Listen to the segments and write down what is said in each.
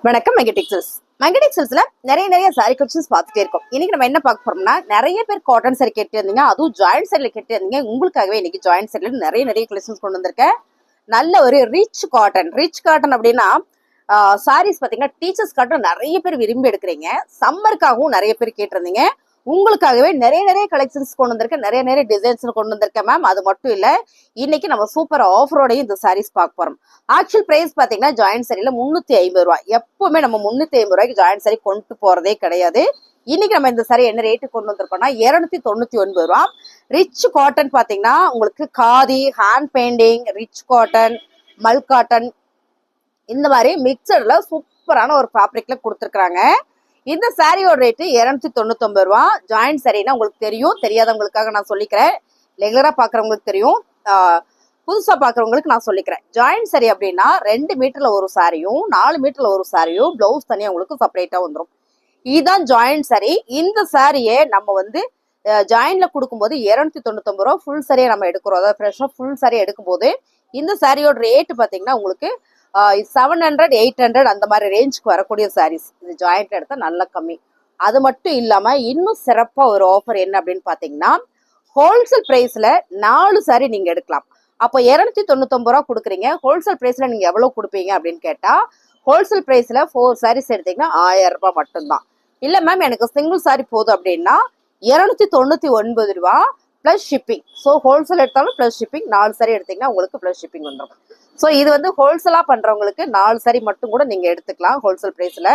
வணக்கம் மெகடெக்ஸல்ஸ்ல நிறைய sorry collections பார்த்துட்டே இருக்கோம். இன்னைக்கு நம்ம என்ன பார்க்க போறோம்னா, நிறைய பேர் காட்டன் சாரி கேட்டு இருந்தீங்க, அதுவும் ஜாயிண்ட் சாரில கேட்டு இருந்தீங்க. உங்களுக்காகவே இன்னைக்கு ஜாயிண்ட் சாரில நிறைய கலெக்ஷன்ஸ் கொண்டு வந்திருக்கேன். நல்ல ஒரு ரிச் காட்டன் அப்படின்னா சாரீஸ் பாத்தீங்கன்னா டீச்சர்ஸ் காட்டன் நிறைய பேர் விரும்பி எடுக்கிறீங்க. சம்மருக்காகவும் நிறைய பேர் கேட்டிருந்தீங்க. உங்களுக்காகவே நிறைய கலெக்ஷன்ஸ் கொண்டு வந்திருக்கேன், நிறைய டிசைன்ஸ் கொண்டு வந்திருக்கேன் மேம். அது மட்டும் இல்ல, இன்னைக்கு நம்ம சூப்பர் ஆஃபரோடையும் இந்த சாரீஸ் பார்க்க போறோம். ஆக்சுவல் பிரைஸ் பாத்தீங்கன்னா ஜாயிண்ட் சாரில 350 ரூபாய். எப்பவுமே நம்ம 350 ரூபாய்க்கு ஜாயிண்ட் சாரி கொண்டு போறதே கிடையாது. இன்னைக்கு நம்ம இந்த சாரி என்ன ரேட்டு கொண்டு வந்திருக்கோம்னா 299 ரூபா. ரிச் காட்டன் பாத்தீங்கன்னா உங்களுக்கு khadi, hand painting, rich cotton, மல் காட்டன், இந்த மாதிரி மிக்சர்ல சூப்பரான ஒரு ஃபேப்ரிக்ல கொடுத்துருக்காங்க. இந்த சாரியோட ரேட்டு 299 ரூபா. ஜாயிண்ட் சாரின்னா உங்களுக்கு தெரியும், தெரியாதவங்களுக்காக நான் சொல்லிக்கிறேன். ரெகுலரா பாக்குறவங்களுக்கு தெரியும், புதுசா பாக்குறவங்களுக்கு நான் சொல்லிக்கிறேன். ஜாயிண்ட் சாரி அப்படின்னா 2 மீட்டர்ல ஒரு சாரியும் 4 மீட்டர்ல ஒரு சாரியும் பிளவுஸ் தனியா உங்களுக்கு செப்பரேட்டா வந்துடும். இதுதான் ஜாயிண்ட் சாரி. இந்த சாரியை நம்ம வந்து ஜாயின்ல கொடுக்கும்போது 299 ரூபா. ஃபுல் சாரியை நம்ம எடுக்கிறோம், அதாவது ஃப்ரெஷ்ஷா ஃபுல் சாரி எடுக்கும்போது இந்த சாரியோட ரேட்டு பாத்தீங்கன்னா உங்களுக்கு 700 800 அந்த மாதிரி ரேஞ்சுக்கு வரக்கூடிய சாரீஸ். இது ஜாயிண்ட் எடுத்தா நல்ல கம்மி. அது மட்டும் இல்லாம இன்னும் சிறப்பா ஒரு ஆஃபர் என்ன அப்படின்னு பாத்தீங்கன்னா, ஹோல்சேல் பிரைஸ்ல 4 சாரி நீங்க எடுக்கலாம். அப்போ 299 ரூபா கொடுக்குறீங்க. ஹோல்சேல் பிரைஸ்ல நீங்க எவ்வளவு கொடுப்பீங்க அப்படின்னு கேட்டா, ஹோல்சேல் பிரைஸ்ல 4 சாரீஸ் எடுத்தீங்கன்னா 1000 ரூபாய் மட்டும்தான். இல்ல மேம் எனக்கு சிங்கிள் சாரி போதும் அப்படின்னா 299 ரூபா பிளஸ் ஷிப்பிங். ஸோ ஹோல்சேல் எடுத்தாலும் பிளஸ் ஷிப்பிங். 4 சாரி எடுத்தீங்கன்னா உங்களுக்கு பிளஸ் ஷிப்பிங் வந்துடும். ஸோ இது வந்து ஹோல்சேலா பண்றவங்களுக்கு 4 சாரி மட்டும் கூட நீங்க எடுத்துக்கலாம். ஹோல்சேல் பிரைஸ்ல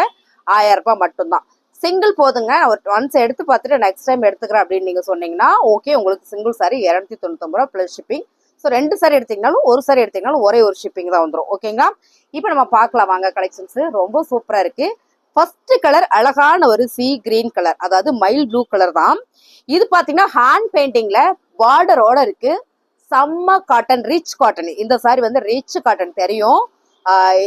1000 ரூபாய் மட்டும்தான். சிங்கிள் போதுங்க, ஒன்ஸ் எடுத்து பார்த்துட்டு நெக்ஸ்ட் டைம் எடுத்துக்கிறேன் அப்படின்னு நீங்க சொன்னீங்கன்னா ஓகே, உங்களுக்கு சிங்கிள் சாரி 299 ரூபா பிளஸ் ஷிப்பிங். ஸோ 2 சாரி எடுத்தீங்கனாலும் ஒரு சாரி எடுத்தீங்கனாலும் ஒரே ஒரு ஷிப்பிங் தான் வந்துடும். ஓகேங்களா? இப்போ நம்ம பார்க்கலாம் வாங்க. கலெக்ஷன்ஸ் ரொம்ப சூப்பரா இருக்கு. ஃபர்ஸ்ட் கலர் அழகான ஒரு சி கிரீன் கலர், அதாவது மைல் ப்ளூ கலர் தான். இது பாத்தீங்கன்னா ஹேண்ட் பெயிண்டிங்ல பார்டரோட இருக்கு. செம்ம காட்டன், ரிச் காட்டன். இந்த சாரி வந்து ரிச் காட்டன் தெரியும்.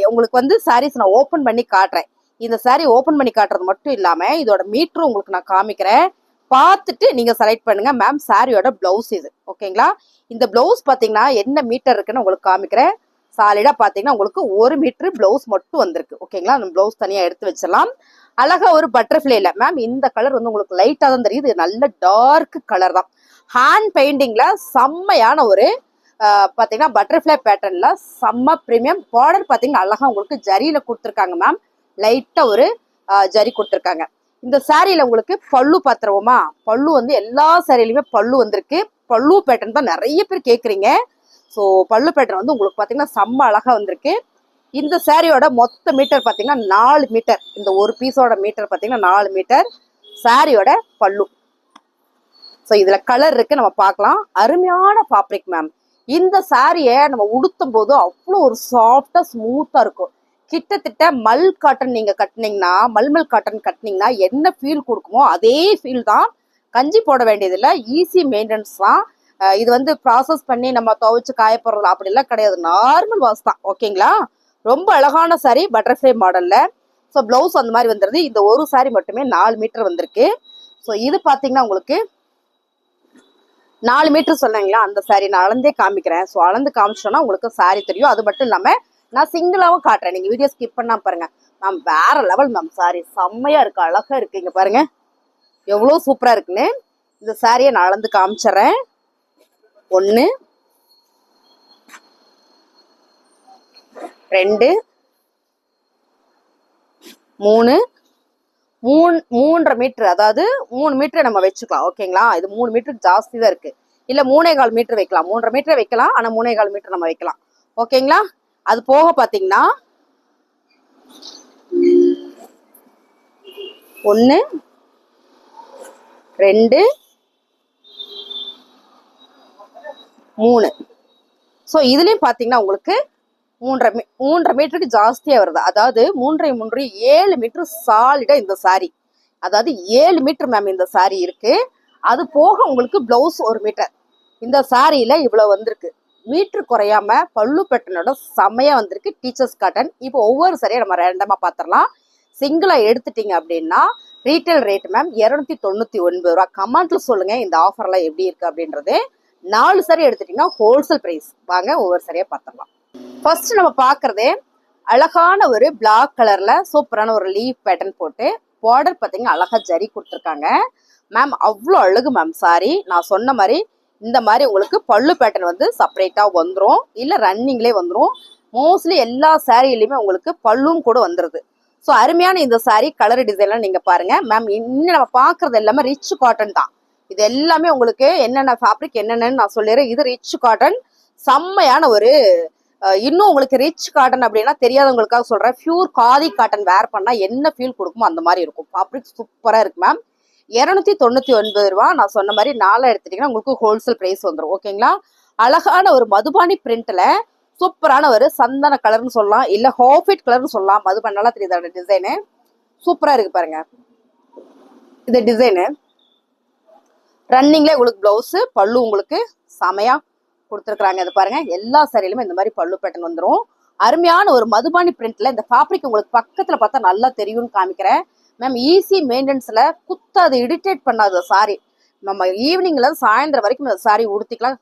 உங்களுக்கு வந்து சாரீஸ் நான் ஓபன் பண்ணி காட்டுறேன். இந்த சாரி ஓபன் பண்ணி காட்டுறது மட்டும் இல்லாம இதோட மீட்டரும் உங்களுக்கு நான் காமிக்கிறேன். பார்த்துட்டு நீங்க செலக்ட் பண்ணுங்க மேம். சாரியோட பிளவுஸ் இது. ஓகேங்களா? இந்த பிளவுஸ் பாத்தீங்கன்னா என்ன மீட்டர் இருக்குன்னு உங்களுக்கு காமிக்கிறேன். சாலிடா பாத்தீங்கன்னா உங்களுக்கு 1 மீட்டர் பிளவுஸ் மட்டும் வந்திருக்கு. ஓகேங்களா? அந்த பிளவுஸ் தனியா எடுத்து வச்சிடலாம். அழகா ஒரு பட்டர்ஃபிளைல மேம். இந்த கலர் வந்து உங்களுக்கு லைட்டா தான் தெரியுது, நல்ல டார்க் கலர் தான். ஹேண்ட் பெயிண்டிங்ல செம்மையான ஒரு பாத்தீங்கன்னா பட்டர்ஃபிளை பேட்டர்ன்ல செம்ம பிரீமியம். பார்டர் பாத்தீங்கன்னா அழகா உங்களுக்கு ஜரியில கொடுத்துருக்காங்க மேம். லைட்டா ஒரு ஜரி கொடுத்துருக்காங்க. இந்த சாரியில உங்களுக்கு பல்லு பாத்திரமா, பல்லு வந்து எல்லா சாரியிலுமே பல்லு வந்திருக்கு. பல்லு பேட்டர்ன் தான் நிறைய பேர் கேக்குறீங்க. ஸோ பல்லு பேட்டர்ன் வந்து உங்களுக்கு பாத்தீங்கன்னா செம்ம அழகா வந்திருக்கு. இந்த சாரியோட மொத்த மீட்டர் பாத்தீங்கன்னா 4 மீட்டர். இந்த ஒரு பீஸோட மீட்டர் பாத்தீங்கன்னா 4 மீட்டர். சாரியோட பல்லு. ஸோ இதுல கலர் இருக்கு, நம்ம பார்க்கலாம். அருமையான ஃபேப்ரிக் மேம். இந்த சாரியை நம்ம உடுத்தும் போது அவ்வளோ ஒரு சாஃப்டா ஸ்மூத்தா இருக்கும். கிட்டத்தட்ட மல் காட்டன் நீங்க கட்டினீங்கன்னா, மல் காட்டன் கட்டினீங்கன்னா என்ன ஃபீல் கொடுக்குமோ அதே ஃபீல் தான். கஞ்சி போட வேண்டியதில்லை, ஈஸி மெயின்டெனன்ஸ் தான். இது வந்து ப்ராசஸ் பண்ணி நம்ம துவைச்சு காய போடுறது அப்படிலாம் கிடையாது, நார்மல் வாஷ் தான். ஓகேங்களா? ரொம்ப அழகான சாரி, பட்டர்ஃப்ளை மாடல்ல. ஸோ பிளவுஸ் அந்த மாதிரி வந்துருது. இந்த ஒரு சாரி மட்டுமே 4 மீட்டர் வந்திருக்கு. ஸோ இது பாத்தீங்கன்னா உங்களுக்கு 4 மீட்டர் சொன்னாங்களா, அந்த சாரி நான் அளந்தே காமிக்கிறேன். ஸோ அளந்து காமிச்சோன்னா உங்களுக்கு சாரி தெரியும். அது மட்டும் இல்லாம நான் சிங்கிளாவும் காட்டுறேன், நீங்க வீடியோ ஸ்கிப் பண்ணா பாருங்க மேம். வேற லெவல் மேம். சாரி செம்மையா இருக்கு, அழகா இருக்கு. இங்க பாருங்க எவ்வளவு சூப்பரா இருக்குன்னு. இந்த சாரியை நான் அளந்து காமிச்சிடுறேன். 1 2 3 3.5 மீட்டர், அதாவது 3 மீட்டர் நம்ம வச்சுக்கலாம். ஓகேங்களா? இது 3 மீட்டர் ஜாஸ்தி தான் இருக்கு. இல்ல 3.25 மீட்டர் வைக்கலாம், 3.5 மீட்டர் வைக்கலாம். ஆனா 3.25 மீட்டர் நம்ம வைக்கலாம். ஓகேங்களா? அது போக பாத்தீங்கன்னா 1 2 3. ஸோ இதுலயும் பாத்தீங்கன்னா உங்களுக்கு 3.5 மீட்டருக்கு ஜாஸ்தியா வருது. அதாவது 3 7 மீட்டர் சாலிடா இந்த சாரி. அதாவது 7 மீட்டர் மேம் இந்த சாரி இருக்கு. அது போக உங்களுக்கு பிளவுஸ் 1 மீட்டர். இந்த சாரியில இவ்வளவு வந்திருக்கு. மீட்டர் குறையாம பல்லு பேட்டர்னோட செம்மையா வந்திருக்கு. Teachers cotton. இப்போ ஒவ்வொரு சாரியா நம்ம ரேண்டமா பாத்திரலாம். சிங்கிளா எடுத்துட்டீங்க அப்படின்னா ரீட்டைல் ரேட் மேம் 299 ரூபா. கமெண்ட்ல சொல்லுங்க இந்த ஆஃபர்லாம் எப்படி இருக்கு அப்படின்றது. 4 சாரி எடுத்துட்டீங்கன்னா ஹோல்சேல் பிரைஸ். வாங்க ஒவ்வொரு சாரியா பாத்திரலாம். ஃபர்ஸ்ட் நம்ம பாக்குறதே அழகான ஒரு பிளாக் கலர்ல சூப்பரான ஒரு லீஃப் பேட்டர்ன் போட்டு பார்டர் பார்த்தீங்கன்னா அழகா ஜரி கொடுத்துருக்காங்க மேம். அவ்வளோ அழகு மேம் சாரி. நான் சொன்ன மாதிரி இந்த மாதிரி உங்களுக்கு பல்லு பேட்டர்ன் வந்து செப்பரேட்டா வந்துடும், இல்லை ரன்னிங்லேயே வந்துடும். மோஸ்ட்லி எல்லா சாரிலையுமே உங்களுக்கு பல்லும் கூட வந்துருது. ஸோ அருமையான இந்த சாரி கலர் டிசைன்லாம் நீங்க பாருங்க மேம். இன்னும் நம்ம பார்க்கறது எல்லாமே ரிச் காட்டன் தான். இது எல்லாமே உங்களுக்கு என்னென்ன ஃபேப்ரிக் என்னென்னு நான் சொல்லிடுறேன். இது ரிச் காட்டன், செம்மையான ஒரு இன்னும் உங்களுக்கு ரிச் காட்டன் அப்படின்னா தெரியாதவங்களுக்காக சொல்றேன். பியூர் காதி காட்டன் வேர் பண்ணா என்ன ஃபீல் கொடுக்குமோ அந்த மாதிரி இருக்கும். ஃபேப்ரிக் சூப்பரா இருக்கு மேம். 299 ரூபா. நான் சொன்ன மாதிரி 4 எடுத்துட்டீங்கன்னா உங்களுக்கு ஹோல்சேல் பிரைஸ் வந்துடும். ஓகேங்களா? அழகான ஒரு மதுபானி பிரிண்ட்ல சூப்பரான ஒரு சந்தன கலர்னு சொல்லலாம், இல்ல ஹாஃபைட் கலர்னு சொல்லலாம். மதுபானி நல்லா தெரியுது டிசைனு, சூப்பரா இருக்கு பாருங்க. இந்த டிசைனு ரன்னிங்ல உங்களுக்கு பிளவுஸ் பல்லு உங்களுக்கு செமையா கொடுத்துருக்காங்க. இது பாருங்க, எல்லா சாரியிலுமே இந்த மாதிரி பல்லு பேட்டர்ன் வந்துடும். அருமையான ஒரு மதுபானி பிரிண்ட்ல இந்த ஃபேப்ரிக் உங்களுக்கு பக்கத்துல பார்த்தா நல்லா தெரியும்னு காமிக்கிறேன் மேம். ஈஸி மெயின்டெனன்ஸ்ல குத்தாது, இரிட்டேட் பண்ணாத சாரி. நம்ம ஈவினிங்ல சாயந்தரம் வரைக்கும் இந்த சாரி உடுத்திக்கலாம்.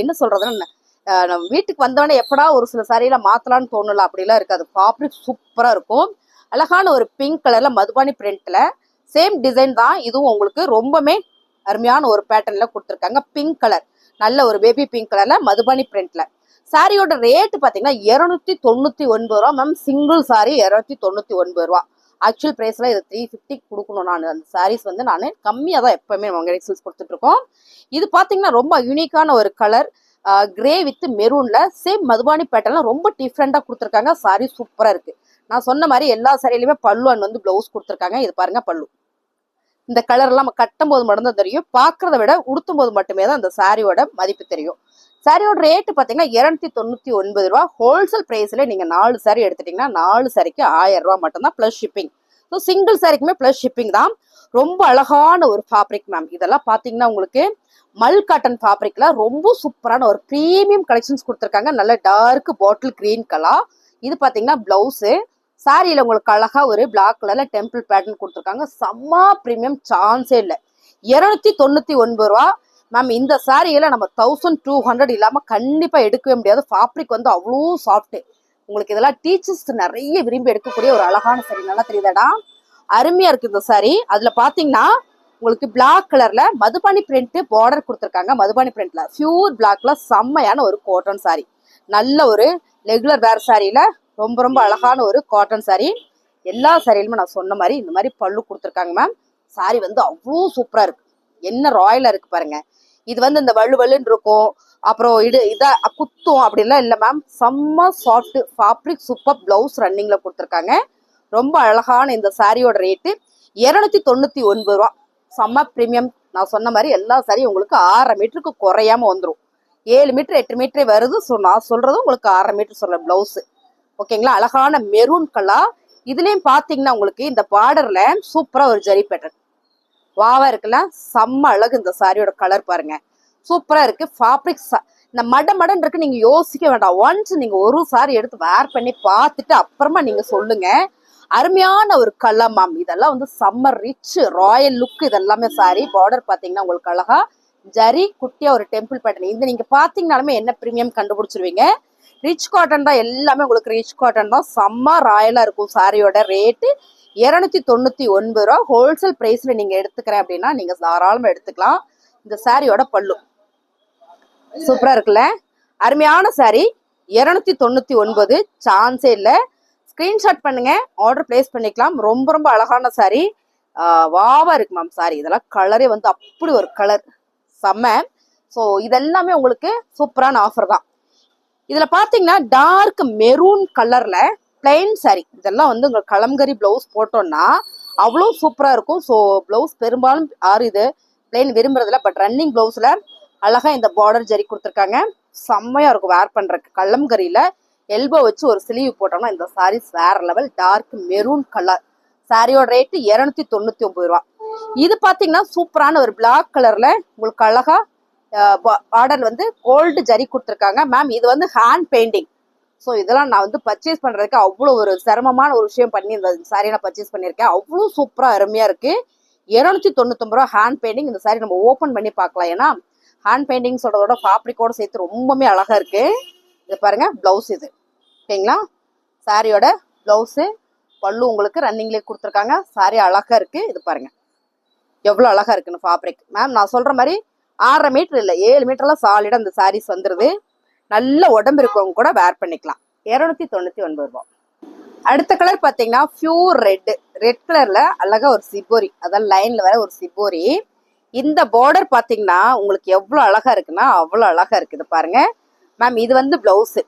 என்ன சொல்றதுன்னு நம்ம வீட்டுக்கு வந்தோடனே எப்படா ஒரு சில சாரியில மாத்தலாம்னு தோணல, அப்படிலாம் இருக்காது. ஃபேப்ரிக் சூப்பரா இருக்கும். அழகான ஒரு பிங்க் கலர்ல மதுபானி பிரிண்ட்ல சேம் டிசைன் தான் இதுவும் உங்களுக்கு ரொம்பவே அருமையான ஒரு பேட்டர்ன்ல கொடுத்துருக்காங்க. பிங்க் கலர், நல்ல ஒரு பேபி பிங்க் கலர்ல மதுபானி பிரிண்ட்ல. சாரியோட ரேட் பாத்தீங்கன்னா 299 ரூபா மேம். சிங்கிள் சாரி 299 ரூபா. ஆக்சுவல் பிரைஸ்ல இது 350 கொடுக்கணும். நான் அந்த சாரீஸ் வந்து நான் கம்மியாக தான் எப்பவுமே மங்கடேக்ஸல்ஸ் கொடுத்துட்டு இருக்கோம். இது பாத்தீங்கன்னா ரொம்ப யூனிக்கான ஒரு கலர், கிரே வித் மெரூன்ல சேம் மதுபானி பேட்டர்ல ரொம்ப டிஃப்ரெண்டா கொடுத்துருக்காங்க. சாரி சூப்பரா இருக்கு. நான் சொன்ன மாதிரி எல்லா சாரியிலுமே பல்லு அண்ட் வந்து பிளவுஸ் கொடுத்துருக்காங்க. இது பாருங்க பல்லு. இந்த கலர் எல்லாம் நம்ம கட்டும் போது மட்டும்தான் தெரியும், பாக்குறத விட உடுத்தும் போது மட்டுமே தான் அந்த சாரியோட மதிப்பு தெரியும். சாரியோட ரேட் பாத்தீங்கன்னா 299 ரூபா. ஹோல்சேல் பிரைஸ்ல நீங்க 4 சாரி எடுத்துட்டீங்கன்னா 4 சாரிக்கு 1000 ரூபா மட்டும்தான் பிளஸ் ஷிப்பிங். ஸோ சிங்கிள் சாரிக்குமே பிளஸ் ஷிப்பிங் தான். ரொம்ப அழகான ஒரு ஃபேப்ரிக் மேம். இதெல்லாம் பாத்தீங்கன்னா உங்களுக்கு மல் காட்டன் ஃபேப்ரிக்ல ரொம்ப சூப்பரான ஒரு ப்ரீமியம் கலெக்ஷன்ஸ் கொடுத்துருக்காங்க. நல்ல டார்க் பாட்டில் கிரீன் கலர். இது பாத்தீங்கன்னா பிளவுஸு. சாரியில உங்களுக்கு அழகா ஒரு பிளாக் கலர்ல டெம்பிள் பேட்டர்ன் கொடுத்துருக்காங்க. செம்ம ப்ரீமியம், சான்ஸே இல்லை. 299 ரூபா மேம். இந்த சாரியில நம்ம 1200 இல்லாம கண்டிப்பா எடுக்கவே முடியாது. ஃபேப்ரிக் வந்து அவ்வளோ சாஃப்ட். உங்களுக்கு இதெல்லாம் டீச்சர்ஸ் நிறைய விரும்பி எடுக்கக்கூடிய ஒரு அழகான சாரி. நல்லா தெரியுதாடா, அருமையா இருக்கு இந்த சாரி. அதுல பாத்தீங்கன்னா உங்களுக்கு பிளாக் கலர்ல மதுபானி பிரிண்ட் பார்டர் கொடுத்துருக்காங்க. மதுபானி பிரிண்ட்ல பியூர் பிளாக்ல செம்மையான ஒரு காட்டன் சாரி. நல்ல ஒரு ரெகுலர் வேர் சாரியில ரொம்ப ரொம்ப அழகான ஒரு காட்டன் சாரி. எல்லா சாரியிலுமே நான் சொன்ன மாதிரி இந்த மாதிரி பல்லு கொடுத்துருக்காங்க மேம். சாரி வந்து அவ்வளோ சூப்பரா இருக்கு. என்ன ராயலா இருக்கு பாருங்க. இது வந்து இந்த வலுவலுன்னு இருக்கும், அப்புறம் இதை குத்தும் அப்படின்லாம் இல்லை மேம். செம்ம சாஃப்ட் ஃபேப்ரிக், சூப்பர். பிளவுஸ் ரன்னிங்ல கொடுத்துருக்காங்க. ரொம்ப அழகான இந்த சாரியோட ரேட்டு 299 ரூபா. செம்ம ப்ரீமியம். நான் சொன்ன மாதிரி எல்லா சாரியும் உங்களுக்கு 6.5 மீட்டருக்கு குறையாம வந்துடும். 7 மீட்டர் 8 மீட்டரே வருது. ஸோ நான் சொல்றது உங்களுக்கு 6.5 மீட்டர் சொல்ல பிளவுஸ். ஓகேங்களா? அழகான மெரூன் கலர். இதுலயும் பாத்தீங்கன்னா உங்களுக்கு இந்த பார்டர்ல சூப்பரா ஒரு ஜரி பேட்டர்ன் வாவா இருக்குல்ல, செம்ம அழகு. இந்த சாரியோட கலர் பாருங்க, சூப்பரா இருக்கு. ஃபேப்ரிக் இந்த மடன் இருக்கு, நீங்க யோசிக்க வேண்டாம். ஒன்ஸ் நீங்க ஒரு சாரி எடுத்து வேர் பண்ணி பார்த்துட்டு அப்புறமா நீங்க சொல்லுங்க. அருமையான ஒரு கலர் மேம். இதெல்லாம் வந்து சம்மர் ரிச் ராயல் லுக். இதெல்லாமே சாரி பார்டர் பாத்தீங்கன்னா உங்களுக்கு அழகா ஜரி குட்டியா ஒரு டெம்பிள் பேட்டர்ன். இந்த நீங்க பாத்தீங்கன்னாலுமே என்ன பிரீமியம் கண்டுபிடிச்சிருவீங்க. ரிச் காட்டன் தான், எல்லாமே உங்களுக்கு ரிச் காட்டன் தான். செம்ம ராயலா இருக்கும். சாரியோட ரேட்டு 299 ரூபா. ஹோல்சேல் பிரைஸ்ல நீங்க எடுத்துக்கிறேன் அப்படின்னா நீங்க தாராளமா எடுத்துக்கலாம். இந்த சாரியோட பல்லு சூப்பரா இருக்குல்ல, அருமையான சாரி. 299, சான்ஸே இல்லை. ஸ்கிரீன்ஷாட் பண்ணுங்க, ஆர்டர் பிளேஸ் பண்ணிக்கலாம். ரொம்ப ரொம்ப அழகான சாரி, வாவா இருக்கு மேம் சாரி. இதெல்லாம் கலரே வந்து அப்படி ஒரு கலர், செம்ம. ஸோ இதெல்லாமே உங்களுக்கு சூப்பரான ஆஃபர் தான். இதுல பாத்தீங்கன்னா டார்க் மெரூன் கலர்ல பிளைன் சாரி. இதெல்லாம் வந்து உங்க கலம்கரி பிளவுஸ் போட்டோம்னா அவ்வளோ சூப்பரா இருக்கும். ஸோ பிளவுஸ் பெரும்பாலும் யாரும் இது பிளைன் விரும்புறதில்ல. பட் ரன்னிங் பிளவுஸ்ல அழகா இந்த பார்டர் ஜரி கொடுத்துருக்காங்க. செம்மையா இருக்கும் வேர் பண்றதுக்கு. கலம்கரியில எல்போ வச்சு ஒரு ஸ்லீவ் போட்டோம்னா இந்த சாரீஸ் வேற லெவல். Dark maroon colour. சாரியோட ரேட்டு 299 ரூபா. இது பாத்தீங்கன்னா சூப்பரான ஒரு பிளாக் கலர்ல உங்களுக்கு அழகா பார்டர் வந்து கோல்டு ஜரி கொடுத்துருக்காங்க மேம். இது வந்து ஹேண்ட் பெயிண்டிங். ஸோ இதெல்லாம் நான் வந்து பர்ச்சேஸ் பண்றதுக்கு அவ்வளோ ஒரு சிரமமான ஒரு விஷயம் பண்ணி இந்த சாரியை நான் பர்ச்சேஸ் பண்ணியிருக்கேன். அவ்வளோ சூப்பரா அருமையா இருக்கு. 299 ரூபா ஹேண்ட் பெயிண்டிங். இந்த சாரி நம்ம ஓப்பன் பண்ணி பார்க்கலாம். ஏன்னா ஹேண்ட் பெயிண்டிங் சொல்றதோட ஃபேப்ரிக்கோட சேர்த்து ரொம்பவே அழகா இருக்கு. இது பாருங்க பிளவுஸ் இது. ஓகேங்களா? சாரியோட பிளவுஸு பல்லு உங்களுக்கு ரன்னிங்லேயே கொடுத்துருக்காங்க. சாரி அழகா இருக்கு. இது பாருங்க எவ்வளோ அழகா இருக்குன்னு ஃபேப்ரிக். மேம் நான் சொல்ற மாதிரி 6.5 மீட்டர் இல்லை 7 மீட்டர்லாம் சாலிடா அந்த சாரீஸ் வந்துருது. நல்ல உடம்பு இருக்கவங்க கூட வேர் பண்ணிக்கலாம். 299 ரூபா. அடுத்த கலர் பார்த்தீங்கன்னா பியூர் ரெட் கலர்ல அழகா ஒரு சிபோரி, அதாவது லைன்ல வர ஒரு சிபோரி. இந்த பார்டர் பார்த்தீங்கன்னா உங்களுக்கு எவ்வளோ அழகா இருக்குன்னா அவ்வளோ அழகா இருக்குது பாருங்க மேம். இது வந்து பிளவுஸு.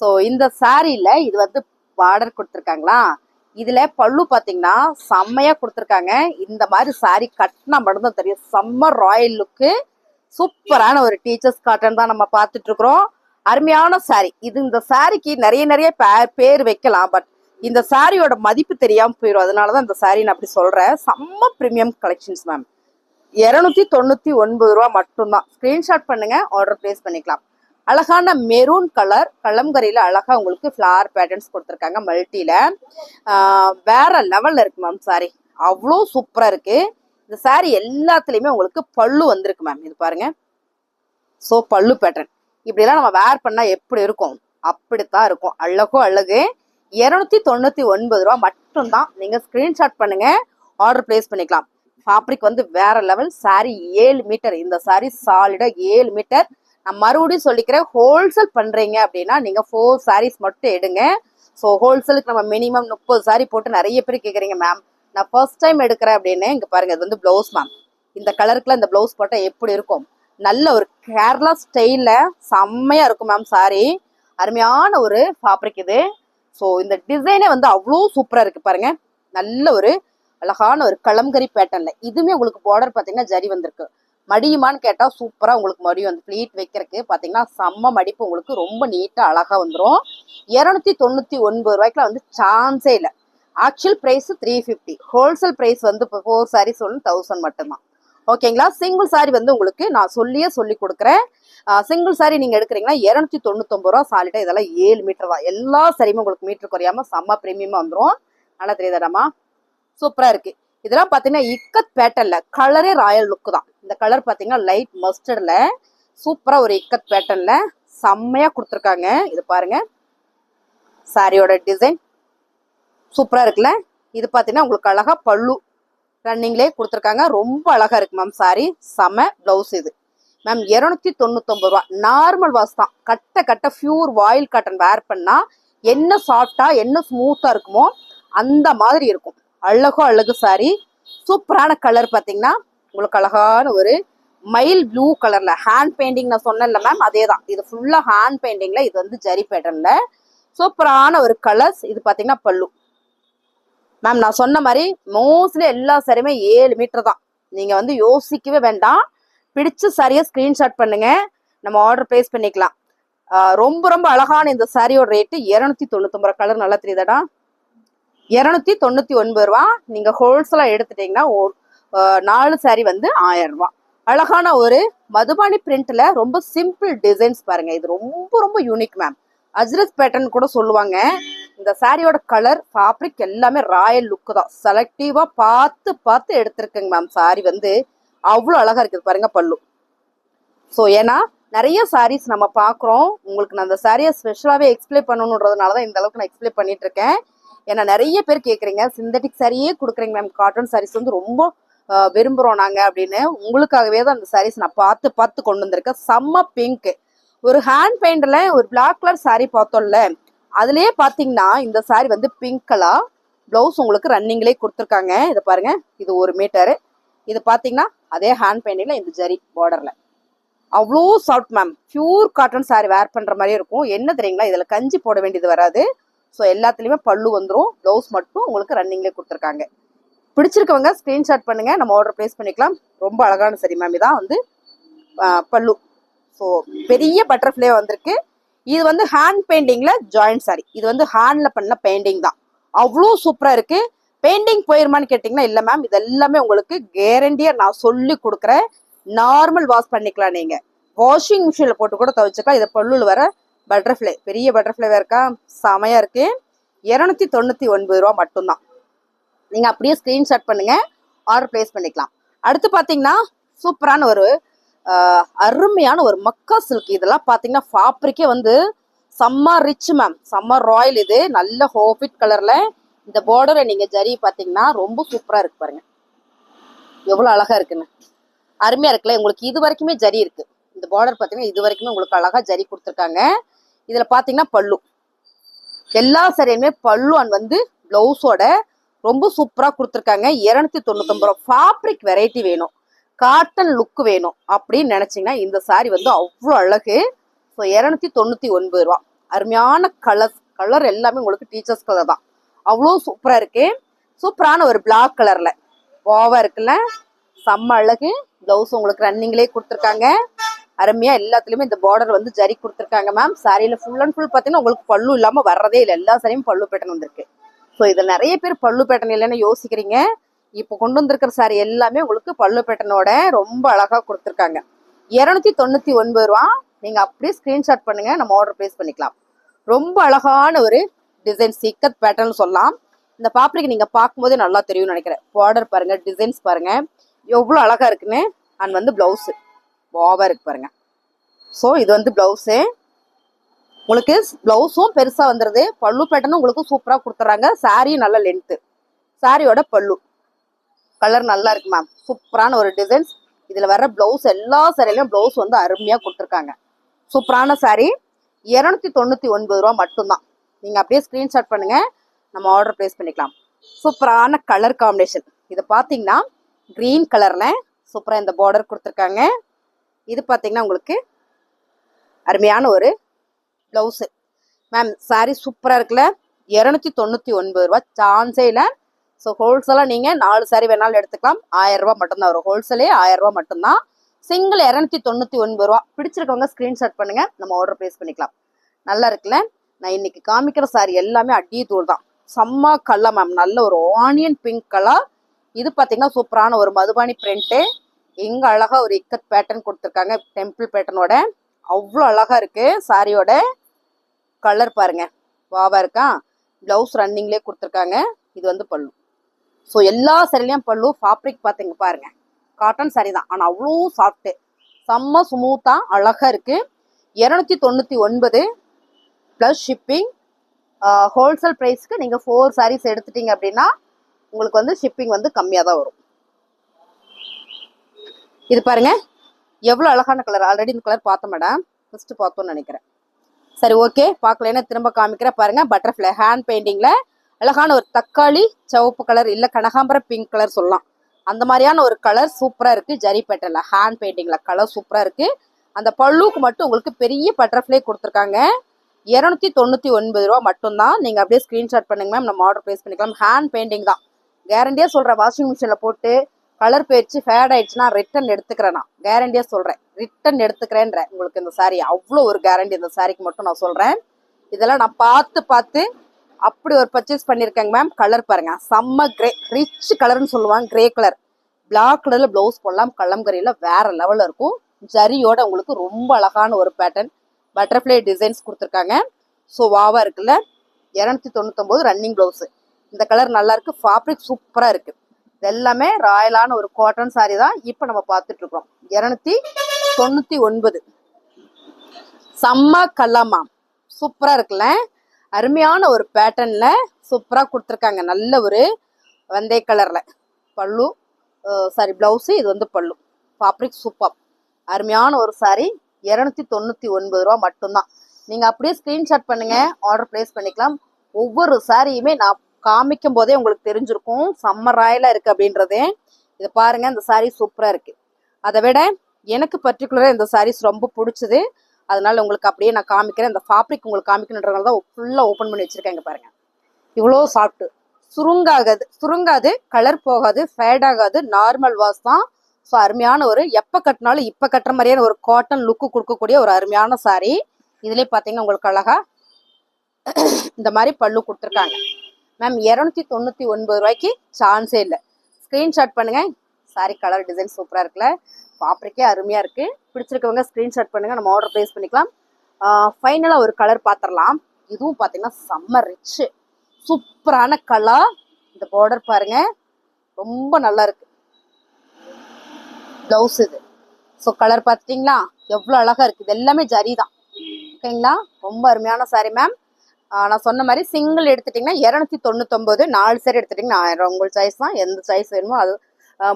ஸோ இந்த சாரியில இது வந்து பார்டர் கொடுத்துருக்காங்களா. இதுல பல்லு பார்த்தீங்கன்னா செம்மையா கொடுத்துருக்காங்க. இந்த மாதிரி சாரி கட்டினா மட்டும்தான் தெரியும். செம்ம ராயல் லுக்கு, சூப்பரான ஒரு டீச்சர்ஸ் காட்டன் தான் நம்ம பார்த்துட்டு இருக்கிறோம். அருமையான சாரி இது. இந்த சாரிக்கு நிறைய பேர் வைக்கலாம். பட் இந்த சாரியோட மதிப்பு தெரியாம போயிடும். அதனாலதான் இந்த சாரி நான் அப்படி சொல்றேன். செம்ம பிரீமியம் கலெக்ஷன்ஸ் மேம். 299 ரூபா மட்டும்தான். ஸ்கிரீன்ஷாட் பண்ணுங்க, ஆர்டர் பிளேஸ் பண்ணிக்கலாம். அழகான மெரூன் கலர் கலம்கரியில அழகா உங்களுக்கு ஃபிளார் பேட்டர்ன்ஸ் கொடுத்துருக்காங்க. மல்டியில வேற லெவல்ல இருக்கு மேம் சாரி. அவ்வளோ சூப்பரா இருக்கு. இந்த சாரி எல்லாத்துலயுமே உங்களுக்கு பல்லு வந்திருக்கு மேம். இது பாருங்க. ஸோ பல்லு பேட்டர்ன் இப்படிலாம் நம்ம வேர் பண்ணா எப்படி இருக்கும்? அப்படித்தான் இருக்கும். அழகோ அழகு. 299 ரூபா மட்டும்தான். நீங்க ஸ்கிரீன்ஷாட் பண்ணுங்க, ஆர்டர் பிளேஸ் பண்ணிக்கலாம். ஃபேப்ரிக் வந்து வேற லெவல். சாரி 7 மீட்டர். இந்த சாரி சாலிடா 7 மீட்டர். நான் மறுபடியும் சொல்லிக்கிறேன், ஹோல்சேல் பண்றீங்க அப்படின்னா நீங்க 4 சாரீஸ் மட்டும் எடுங்க. ஸோ ஹோல்சேலுக்கு நம்ம மினிமம் 30 சாரி போட்டு நிறைய பேர் கேட்குறீங்க மேம், நான் ஃபர்ஸ்ட் டைம் எடுக்கிறேன் அப்படின்னு. இங்க பாருங்க, இது வந்து பிளவுஸ் மேம். இந்த கலருக்குலாம் இந்த பிளவுஸ் போட்டால் எப்படி இருக்கும்? நல்ல ஒரு கேரளா ஸ்டைல்ல செம்மையா இருக்கும் மேம் சாரி. அருமையான ஒரு ஃபேப்ரிக் இது. ஸோ இந்த டிசைனே வந்து அவ்வளோ சூப்பரா இருக்கு பாருங்க. நல்ல ஒரு அழகான ஒரு கலம்கரி பேட்டர்ன்ல. இதுவுமே உங்களுக்கு பார்டர் பார்த்தீங்கன்னா ஜரி வந்திருக்கு. மடியுமான்னு கேட்டா சூப்பரா உங்களுக்கு மடியும். அந்த ப்ளீட் வைக்கிறதுக்கு பார்த்தீங்கன்னா செம்ம மடிப்பு உங்களுக்கு ரொம்ப நீட்டா அழகா வந்துடும். 299 ரூபாய்க்குலாம் வந்து சான்ஸே இல்லை. Actual price 350. ஹோல்சேல் பிரைஸ் வந்து இப்போ 4 சாரீஸ் 1000 மட்டும்தான். ஓகேங்களா? சிங்கிள் சாரி வந்து உங்களுக்கு நான் சொல்லி கொடுக்குறேன். சிங்கிள் சாரி நீங்க எடுக்கிறீங்கன்னா 299 ரூபா சாலிடா. இதெல்லாம் 7 மீட்டர் தான். எல்லா சாரியுமே உங்களுக்கு மீட்டர் குறையாம செம்ம பிரீமியமா வந்துடும். நல்லா தெரியுதாடாமா? சூப்பரா இருக்கு. இதெல்லாம் பாத்தீங்கன்னா இக்கத் பேட்டர்ன்ல கலரே ராயல் லுக் தான். இந்த கலர் பாத்தீங்கன்னா லைட் மஸ்டர்ட்ல சூப்பரா ஒரு இக்கத் பேட்டர்ன்ல செம்மையா கொடுத்துருக்காங்க. இது பாருங்க, சாரியோட டிசைன் சூப்பரா இருக்குல்ல. இது பாத்தீங்கன்னா உங்களுக்கு அழகா பல்லு ரன்னிங்லேயே கொடுத்துருக்காங்க. ரொம்ப அழகா இருக்கு மேம் சாரி. செம பிளவுஸ் இது மேம். 299 ரூபா. நார்மல் வாஷ் தான். கட்ட பியூர் வாயில் காட்டன் வேர் பண்ணா என்ன சாஃப்டா என்ன ஸ்மூத்தா இருக்குமோ அந்த மாதிரி இருக்கும். அழகோ அழகு சாரி. சூப்பரான கலர் பாத்தீங்கன்னா உங்களுக்கு அழகான ஒரு மைல் ப்ளூ கலர்ல ஹேண்ட் பெயிண்டிங் நான் சொன்னேன்ல மேம், அதே தான். இது ஃபுல்லா ஹேண்ட் பெயிண்டிங்ல. இது வந்து ஜரி பேட்டர்ன்ல சூப்பரான ஒரு கலர்ஸ். இது பாத்தீங்கன்னா பல்லு மேம். நான் சொன்ன மாதிரி மோஸ்ட்லி எல்லா சாரியுமே 7 மீட்டர் தான். நீங்க வந்து யோசிக்கவே வேண்டாம். பிடிச்ச சாரியை ஸ்கிரீன்ஷாட் பண்ணுங்க, நம்ம ஆர்டர் பிளேஸ் பண்ணிக்கலாம். ரொம்ப அழகான இந்த சாரியோட ரேட்டு 299 ரூபா. கலர் நல்லா தெரியுதாடா? 299 ரூபா. நீங்க ஹோல்சேலா எடுத்துட்டீங்கன்னா 4 சாரி வந்து 1000 ரூபா. அழகான ஒரு மதுபானி பிரிண்ட்ல ரொம்ப சிம்பிள் டிசைன்ஸ் பாருங்க. இது ரொம்ப யூனிக் மேம். அஜ்ரஸ் பேட்டர்ன் கூட சொல்லுவாங்க. இந்த சாரியோட கலர் ஃபேப்ரிக் எல்லாமே ராயல் லுக் தான். செலக்டிவா பார்த்து எடுத்திருக்குங்க மேம். சாரி வந்து அவ்வளோ அழகா இருக்குது பாருங்க பல்லு. ஸோ ஏன்னா நிறைய சாரீஸ் நம்ம பார்க்குறோம். உங்களுக்கு நான் அந்த சாரியை ஸ்பெஷலாகவே எக்ஸ்பிளைன் பண்ணணுன்றதுனால தான் இந்த அளவுக்கு நான் எக்ஸ்பிளைன் பண்ணிட்டு இருக்கேன். ஏன்னா நிறைய பேர் கேட்குறீங்க, சிந்தட்டிக் சாரியே கொடுக்குறீங்க மேம், காட்டன் சாரீஸ் வந்து ரொம்ப விரும்புகிறோம் நாங்கள் அப்படின்னு. உங்களுக்காகவே தான் அந்த சாரீஸ் நான் பார்த்து கொண்டு வந்திருக்கேன். செம்ம பிங்க் ஒரு ஹேண்ட் பெயிண்டில் ஒரு பிளாக் கலர் சாரீ பார்த்தோம்ல, அதுலேயே பார்த்தீங்கன்னா இந்த சாரீ வந்து பிங்க் கலர் ப்ளவுஸ் உங்களுக்கு ரன்னிங்லேயே கொடுத்துருக்காங்க. இதை பாருங்க, இது 1 மீட்டரு. இது பார்த்தீங்கன்னா அதே ஹேண்ட் பெயிண்டிங்கில் இந்த ஜரி பார்டரில் அவ்வளோ soft ma'am. Pure cotton sari wear பண்ணுற மாதிரி இருக்கும். என்ன தெரியுங்களா, இதில் கஞ்சி போட வேண்டியது வராது. ஸோ எல்லாத்துலேயுமே பல்லு வந்துடும். ப்ளவுஸ் மட்டும் உங்களுக்கு ரன்னிங்லேயே கொடுத்துருக்காங்க. பிடிச்சிருக்கவங்க ஸ்க்ரீன்ஷாட் பண்ணுங்க, நம்ம ஆர்டர் பிளேஸ் பண்ணிக்கலாம். ரொம்ப அழகான சரி மேம். இதான் வந்து பல்லு. ஸோ பெரிய பட்டர்ஃப்ளை வந்திருக்கு. இது வந்து ஹேண்ட் பெயிண்டிங்ல ஜாயிண்ட் சாரி. இது வந்து ஹேண்ட்ல பண்ண பெயிண்டிங் தான். அவ்வளோ சூப்பரா இருக்கு. பெயிண்டிங் போயிருமான்னு கேட்டிங்கன்னா இல்லை மேம். இது எல்லாமே உங்களுக்கு கேரண்டியா நான் சொல்லி கொடுக்குறேன். நார்மல் வாஷ் பண்ணிக்கலாம். நீங்க வாஷிங் மிஷின்ல போட்டு கூட துவைச்சிக்கலாம். இதை பல்லுல வர பட்டர்ஃப்ளை, பெரிய பட்டர்ஃப்ளை இருக்கா, செமையா இருக்கு. 299 ரூபா மட்டும்தான். நீங்க அப்படியே ஸ்கிரீன்ஷாட் பண்ணுங்க, ஆர்டர் பிளேஸ் பண்ணிக்கலாம். அடுத்து பாத்தீங்கன்னா சூப்பரான ஒரு அருமையான ஒரு மக்கா சில்க். இதெல்லாம் பாத்தீங்கன்னா ஃபேப்ரிக்கே வந்து செம்ம ரிச் மேம், செம்ம ராயல். இது நல்ல ஹோபிட் கலர்ல இந்த பார்டரை நீங்க ஜரி பாத்தீங்கன்னா ரொம்ப சூப்பரா இருக்கு பாருங்க, எவ்வளவு அழகா இருக்குன்னு. அருமையா இருக்குல்ல. உங்களுக்கு இது வரைக்குமே ஜரி இருக்கு. இந்த பார்டர் பாத்தீங்கன்னா இது வரைக்குமே உங்களுக்கு அழகா ஜரி கொடுத்துருக்காங்க. இதுல பாத்தீங்கன்னா பல்லு, எல்லா சரியுமே பல்லு அண்ட் வந்து பிளவுஸோட ரொம்ப சூப்பரா கொடுத்துருக்காங்க. 299 ரூபா. ஃபேப்ரிக் வெரைட்டி வேணும், காட்டன் லுக் வேணும் அப்படின்னு நினைச்சீங்கன்னா இந்த சாரி வந்து அவ்வளோ அழகு. ஸோ 299 ரூபா. அருமையான கலர் எல்லாமே உங்களுக்கு டீச்சர்ஸ் கலர் தான், அவ்வளோ சூப்பரா இருக்கு. சூப்பரான ஒரு பிளாக் கலர்ல வாவா இருக்குல்ல, செம்ம அழகு. பிளவுஸ் உங்களுக்கு ரன்னிங்லேயே கொடுத்துருக்காங்க. அருமையா எல்லாத்துலயுமே இந்த பார்டர் வந்து ஜரி கொடுத்துருக்காங்க மேம். சாரியில ஃபுல் அண்ட் ஃபுல் பாத்தீங்கன்னா உங்களுக்கு பல்லு இல்லாம வர்றதே இல்லை, எல்லா சாரியும் பல்லு பேட்டர்ன் வந்திருக்கு. ஸோ இதுல நிறைய பேர் பல்லு பேட்டர்ன் இல்லைன்னு யோசிக்கிறீங்க. இப்போ கொண்டு வந்திருக்கிற சாரி எல்லாமே உங்களுக்கு பல்லு பேட்டர்னோட ரொம்ப அழகா கொடுத்துருக்காங்க. 299 ரூபா. நீங்க அப்படியே ஸ்கிரீன்ஷாட் பண்ணுங்க, நம்ம ஆர்டர் பிளேஸ் பண்ணிக்கலாம். ரொம்ப அழகான ஒரு டிசைன், சிக்கத் பேட்டர்ன் சொல்லலாம். இந்த பாப்ரிக் நீங்க பார்க்கும்போதே நல்லா தெரியும்னு நினைக்கிறேன். பார்டர் பாருங்க, டிசைன்ஸ் பாருங்க எவ்வளவு அழகா இருக்குன்னு. அண்ட் வந்து பிளவுஸ் வாவா இருக்கு பாருங்க. ஸோ இது வந்து பிளவுஸு, உங்களுக்கு பிளவுஸும் பெருசா வந்துருது, பல்லு பேட்டர்னும் உங்களுக்கு சூப்பரா கொடுத்துறாங்க. சாரியும் நல்ல லென்த்து. சாரியோட பல்லு கலர் நல்லா இருக்கு மேம், சூப்பரான ஒரு டிசைன்ஸ். இதுல வர பிளவுஸ் எல்லா சாரிலையும் பிளவுஸ் வந்து அருமையா கொடுத்துருக்காங்க. சூப்பரான சாரி. 299 ரூபா மட்டும்தான். நீங்க அப்படியே ஸ்கிரீன்ஷாட் பண்ணுங்க, நம்ம ஆர்டர் பிளேஸ் பண்ணிக்கலாம். சூப்பரான கலர் காம்பினேஷன். இதை பார்த்தீங்கன்னா கிரீன் கலர்ல சூப்பரா இந்த பார்டர் கொடுத்துருக்காங்க. இது பார்த்தீங்கன்னா உங்களுக்கு அருமையான ஒரு பிளவுஸ் மேம். சாரி சூப்பரா இருக்குல்ல. 299 ரூபா, சான்ஸே இல்லை. ஸோ ஹோல்சேலா நீங்க 4 சாரி வேணாலும் எடுத்துக்கலாம். 1000 ரூபா மட்டும்தான் வரும். ஹோல்சேலே 1000 ரூபா மட்டும்தான். சிங்கிள் 299 ரூபா. பிடிச்சிருக்கவங்க ஸ்கிரீன்ஷாட் பண்ணுங்க, நம்ம ஆர்டர் பிளேஸ் பண்ணிக்கலாம். நல்லா இருக்குல்ல. நான் இன்னைக்கு காமிக்கிற சாரி எல்லாமே அடி தூள் தான். செம்ம கலர் மேம், நல்ல ஒரு ஆனியன் பிங்க் கலர். இது பார்த்தீங்கன்னா சூப்பரான ஒரு மதுபானி பிரிண்ட்டு. எங்க அழகா ஒரு இக்கத் பேட்டர்ன் கொடுத்துருக்காங்க, டெம்பிள் பேட்டர்னோட. அவ்வளோ அழகா இருக்கு. சாரியோட கலர் பாருங்க, வாவா இருக்கா. பிளவுஸ் ரன்னிங்லேயே கொடுத்துருக்காங்க. இது வந்து பல்லு. ஸோ எல்லா சாரிலையும் பல்லு. ஃபேப்ரிக் பார்த்தீங்க பாருங்க, காட்டன் சாரி தான், ஆனால் அவ்வளோ சாஃப்ட்டு, செம்ம ஸ்மூத்தா அழகா இருக்கு. 299 ப்ளஸ் ஷிப்பிங். ஹோல்சேல் ப்ரைஸ்க்கு நீங்கள் 4 சாரீஸ் எடுத்துட்டீங்க அப்படின்னா உங்களுக்கு வந்து ஷிப்பிங் வந்து கம்மியாக தான் வரும். இது பாருங்க எவ்வளோ அழகான கலர். ஆல்ரெடி இந்த கலர் பார்த்தோம் மேடம், ஃபர்ஸ்ட் பார்த்தோம்னு நினைக்கிறேன். சரி ஓகே, பார்க்கலன்னா திரும்ப காமிக்கிறேன் பாருங்க. பட்டர்ஃப்ளை ஹேண்ட் பெயிண்டிங்ல அழகான ஒரு தக்காளி சிவப்பு கலர், இல்ல கனகாம்பர பிங்க் கலர் சொல்லலாம். அந்த மாதிரியான ஒரு கலர் சூப்பரா இருக்கு. ஜரி பேட்டர்ல ஹேண்ட் பெயிண்டிங்ல கலர் சூப்பரா இருக்கு. அந்த பல்லுக்கு மட்டும் உங்களுக்கு பெரிய பட்டர்ஃப்ளை கொடுத்துருக்காங்க. 299 ரூபா மட்டும்தான். நீங்க அப்படியே ஸ்கிரீன்ஷாட் பண்ணுங்க மேம், நம்ம ஆர்டர் பிளேஸ் பண்ணிக்கலாம். ஹேண்ட் பெயிண்டிங் தான், கேரண்டியா சொல்றேன். வாஷிங் மிஷின்ல போட்டு கலர் போயிடுச்சு, ஃபேட் ஆயிடுச்சுன்னா ரிட்டன் எடுத்துக்கிறேன். நான் கேரண்டியா சொல்றேன், ரிட்டன் எடுத்துக்கிறேன்ற. உங்களுக்கு இந்த சாரி அவ்வளோ ஒரு கேரண்டி இந்த சாரிக்கு மட்டும் நான் சொல்றேன். இதெல்லாம் நான் பார்த்து அப்படி ஒரு பர்ச்சேஸ் பண்ணியிருக்கேங்க மேம். கலர் பாருங்க, செம்ம கிரே, ரிச் கலர்னு சொல்லுவாங்க. கிரே கலர், பிளாக் கலர்ல பிளவுஸ் போடலாம். கலம்கரியில வேற லெவல்ல இருக்கும். ஜரியோட உங்களுக்கு ரொம்ப அழகான ஒரு பேட்டர்ன், பட்டர்ஃப்ளை டிசைன்ஸ் கொடுத்துருக்காங்க. ஸோ வாவா இருக்குல்ல. 299 ரன்னிங் பிளவுஸ். இந்த கலர் நல்லா இருக்கு. ஃபேப்ரிக் சூப்பரா இருக்கு. இது எல்லாமே ராயலான ஒரு காட்டன் சாரி தான் இப்போ நம்ம பார்த்துட்டு இருக்கோம். 299 செம்ம கல்லமா சூப்பரா இருக்குல்ல. அருமையான ஒரு பேட்டர்ன்ல சூப்பரா கொடுத்துருக்காங்க. நல்ல ஒரு வெந்தய கலர்ல பல்லு, சாரி பிளவுஸ். இது வந்து பல்லு. ஃபேப்ரிக் சூப்பர், அருமையான ஒரு சாரி. 299 ரூபா மட்டும்தான். நீங்க அப்படியே ஸ்கிரீன்ஷாட் பண்ணுங்க, ஆர்டர் பிளேஸ் பண்ணிக்கலாம். ஒவ்வொரு சாரியுமே நான் காமிக்கும் போதே உங்களுக்கு தெரிஞ்சிருக்கும் செம்ம ராயலா இருக்கு அப்படின்றதே. இதை பாருங்க, இந்த சாரி சூப்பரா இருக்கு. அதை விட எனக்கு பர்டிகுலரா இந்த சாரீஸ் ரொம்ப பிடிச்சது. அதனால உங்களுக்கு அப்படியே நான் காமிக்கிறேன். இந்த ஃபேப்ரிக் உங்களுக்கு காமிக்கணுன்றதுனால தான் ஃபுல்லா ஓப்பன் பண்ணி வச்சிருக்கேங்க பாருங்க. இவ்வளோ சாஃப்ட், சுருங்காது, கலர் போகாது, ஃபேட் ஆகாது, நார்மல் வாஷ் தான். ஸோ அருமையான ஒரு எப்போ கட்டினாலும் இப்போ கட்டுற மாதிரியான ஒரு காட்டன் லுக்கு கொடுக்கக்கூடிய ஒரு அருமையான சாரி. இதுலேயே பார்த்தீங்கன்னா உங்களுக்கு அழகா இந்த மாதிரி பல்லு கொடுத்துருக்காங்க மேம். 299 ரூபாய்க்கு சான்ஸே இல்லை. ஸ்க்ரீன்ஷாட் பண்ணுங்க. சாரி கலர் டிசைன் சூப்பராக இருக்குல்ல. ஃபேப்ரிக்கே அருமையாக இருக்கு. பிடிச்சிருக்கவங்க ஸ்க்ரீன்ஷாட் பண்ணுங்க, நம்ம ஆர்டர் பிளேஸ் பண்ணிக்கலாம். ஃபைனலாக ஒரு கலர் பார்த்துடலாம். இதுவும் பார்த்தீங்கன்னா செம்ம ரிச்சு சூப்பரான கலர். இந்த பார்டர் பாருங்க, ரொம்ப நல்லா இருக்கு. பிளவுஸ் இது. ஸோ கலர் பார்த்துட்டிங்களா எவ்வளோ அழகா இருக்கு. இது எல்லாமே ஜரி தான். ஓகேங்களா? ரொம்ப அருமையான சாரி மேம். நான் சொன்ன மாதிரி சிங்கிள் எடுத்துட்டிங்கன்னா 299, 4 சேர் எடுத்துட்டிங்கன்னா 1000. உங்கள் சாய்ஸ் தான், எந்த சாய்ஸ் வேணுமோ அது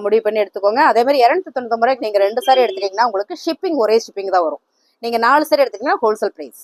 முடிவு பண்ணி எடுத்துக்கோங்க. அதே மாதிரி 299 ரூபாய்க்கு நீங்கள் 2 சாரி எடுத்துட்டிங்கன்னா உங்களுக்கு ஷிப்பிங் ஒரே ஷிப்பிங் தான் வரும். நீங்கள் 4 சேர் எடுத்துட்டிங்கன்னா ஹோல்சேல் ப்ரைஸ்.